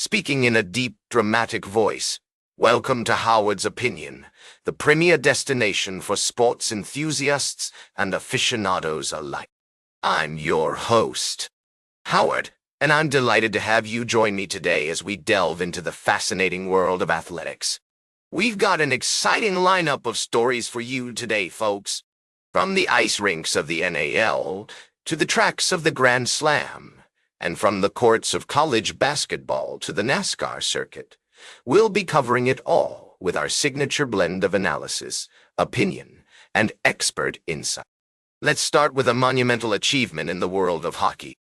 speaking in a deep, dramatic voice. Welcome to Howard's Opinion, the premier destination for sports enthusiasts and aficionados alike. I'm your host, Howard, and I'm delighted to have you join me today as we delve into the fascinating world of athletics. We've got an exciting lineup of stories for you today, folks. From the ice rinks of the NAL to the tracks of the Grand Slam, and from the courts of college basketball to the NASCAR circuit, we'll be covering it all with our signature blend of analysis, opinion, and expert insight. Let's start with a monumental achievement in the world of hockey.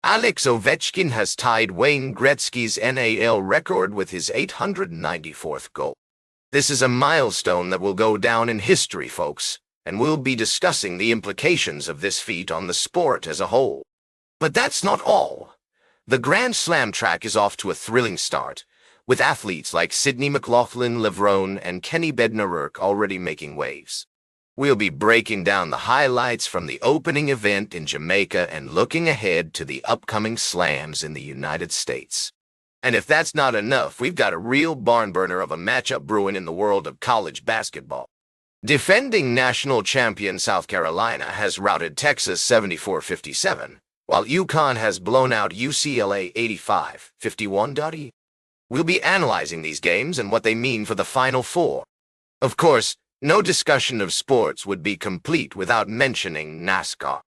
Alex Ovechkin has tied Wayne Gretzky's NAL record with his 894th goal. This is a milestone that will go down in history, folks, and we'll be discussing the implications of this feat on the sport as a whole. But that's not all. The Grand Slam track is off to a thrilling start, with athletes like Sidney McLaughlin-Levrone and Kenny Bednaruk already making waves. We'll be breaking down the highlights from the opening event in Jamaica and looking ahead to the upcoming slams in the United States. And if that's not enough, we've got a real barn burner of a matchup brewing in the world of college basketball. Defending national champion South Carolina has routed Texas 74-57, while UConn has blown out UCLA 85-51. We'll be analyzing these games and what they mean for the Final Four. Of course, no discussion of sports would be complete without mentioning NASCAR.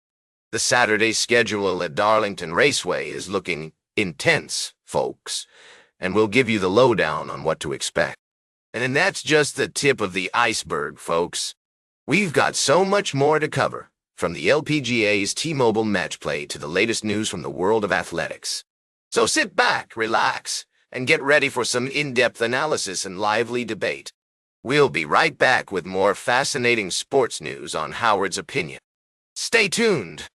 The Saturday schedule at Darlington Raceway is looking intense, folks, and we'll give you the lowdown on what to expect. And that's just the tip of the iceberg, folks. We've got so much more to cover, from the LPGA's T-Mobile match play to the latest news from the world of athletics. So sit back, relax, and get ready for some in-depth analysis and lively debate. We'll be right back with more fascinating sports news on Howard's Opinion. Stay tuned.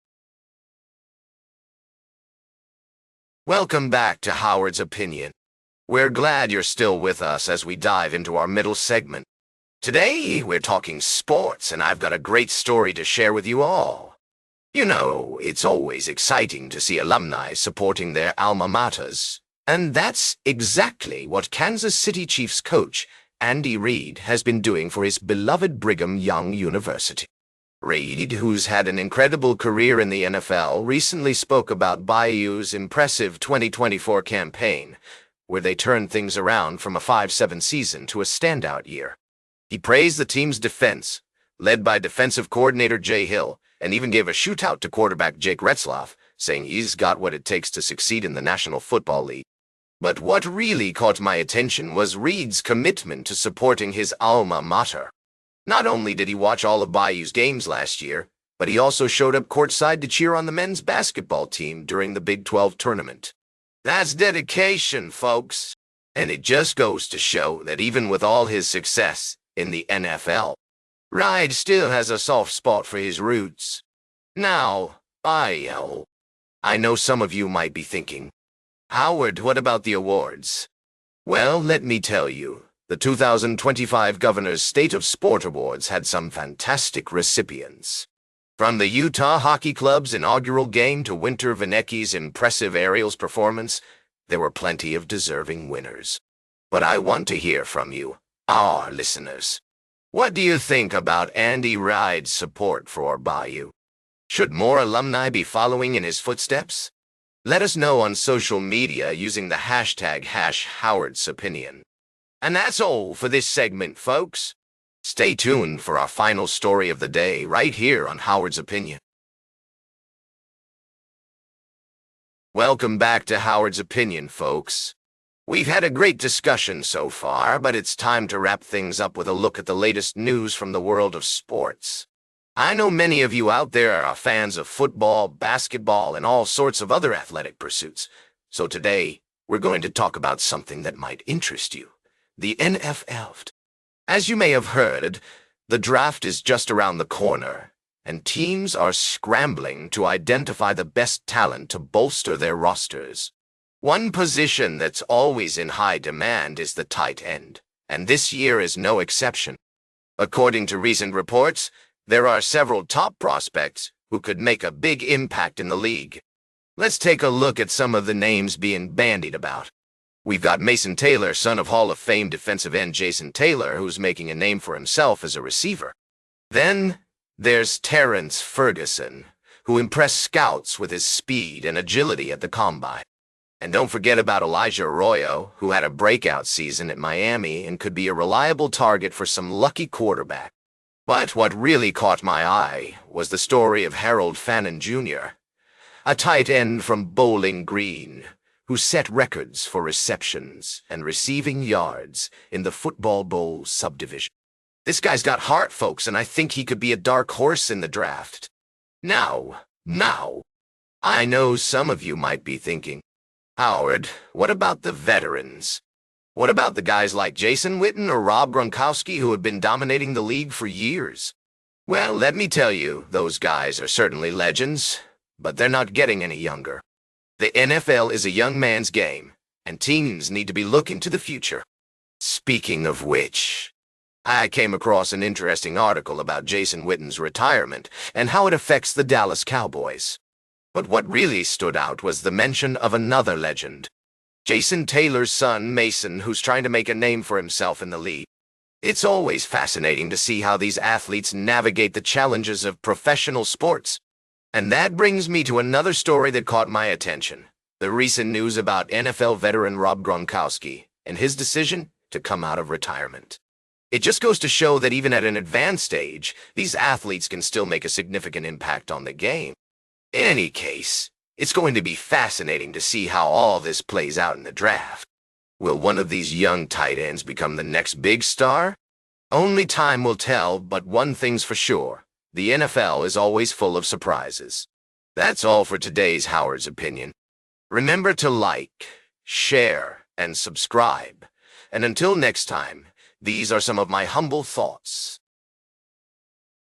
Welcome back to Howard's Opinion. We're glad you're still with us as we dive into our middle segment. Today, we're talking sports, and I've got a great story to share with you all. You know, it's always exciting to see alumni supporting their alma maters, and that's exactly what Kansas City Chiefs coach Andy Reid has been doing for his beloved Brigham Young University. Reid, who's had an incredible career in the NFL, recently spoke about Bayou's impressive 2024 campaign, where they turned things around from a 5-7 season to a standout year. He praised the team's defense, led by defensive coordinator Jay Hill, and even gave a shootout to quarterback Jake Retzlaff, saying he's got what it takes to succeed in the National Football League. But what really caught my attention was Reid's commitment to supporting his alma mater. Not only did he watch all of Bayou's games last year, but he also showed up courtside to cheer on the men's basketball team during the Big 12 tournament. That's dedication, folks. And it just goes to show that even with all his success in the NFL, Reid still has a soft spot for his roots. Now, I know some of you might be thinking, Howard, what about the awards? Well, let me tell you, the 2025 Governor's State of Sport Awards had some fantastic recipients. From the Utah Hockey Club's inaugural game to Winter Vanecki's impressive aerials performance, there were plenty of deserving winners. But I want to hear from you, our listeners. What do you think about Andy Reid's support for Bayou? Should more alumni be following in his footsteps? Let us know on social media using the hashtag #HowardsOpinion. And that's all for this segment, folks. Stay tuned for our final story of the day right here on Howard's Opinion. Welcome back to Howard's Opinion, folks. We've had a great discussion so far, but it's time to wrap things up with a look at the latest news from the world of sports. I know many of you out there are fans of football, basketball, and all sorts of other athletic pursuits. So today, we're going to talk about something that might interest you. The NFL. As you may have heard, the draft is just around the corner, and teams are scrambling to identify the best talent to bolster their rosters. One position that's always in high demand is the tight end, and this year is no exception. According to recent reports, there are several top prospects who could make a big impact in the league. Let's take a look at some of the names being bandied about. We've got Mason Taylor, son of Hall of Fame defensive end Jason Taylor, who's making a name for himself as a receiver. Then there's Terrence Ferguson, who impressed scouts with his speed and agility at the combine. And don't forget about Elijah Arroyo, who had a breakout season at Miami and could be a reliable target for some lucky quarterback. But what really caught my eye was the story of Harold Fannin Jr., a tight end from Bowling Green, who set records for receptions and receiving yards in the Football Bowl subdivision. This guy's got heart, folks, and I think he could be a dark horse in the draft. Now, I know some of you might be thinking, Howard, what about the veterans? What about the guys like Jason Witten or Rob Gronkowski who have been dominating the league for years? Well, let me tell you, those guys are certainly legends, but they're not getting any younger. The NFL is a young man's game, and teams need to be looking to the future. Speaking of which, I came across an interesting article about Jason Witten's retirement and how it affects the Dallas Cowboys. But what really stood out was the mention of another legend, Jason Taylor's son, Mason, who's trying to make a name for himself in the league. It's always fascinating to see how these athletes navigate the challenges of professional sports. And that brings me to another story that caught my attention, the recent news about NFL veteran Rob Gronkowski and his decision to come out of retirement. It just goes to show that even at an advanced age, these athletes can still make a significant impact on the game. In any case, it's going to be fascinating to see how all this plays out in the draft. Will one of these young tight ends become the next big star? Only time will tell, but one thing's for sure. The NFL is always full of surprises. That's all for today's Howard's Opinion. Remember to like, share, and subscribe. And until next time, these are some of my humble thoughts.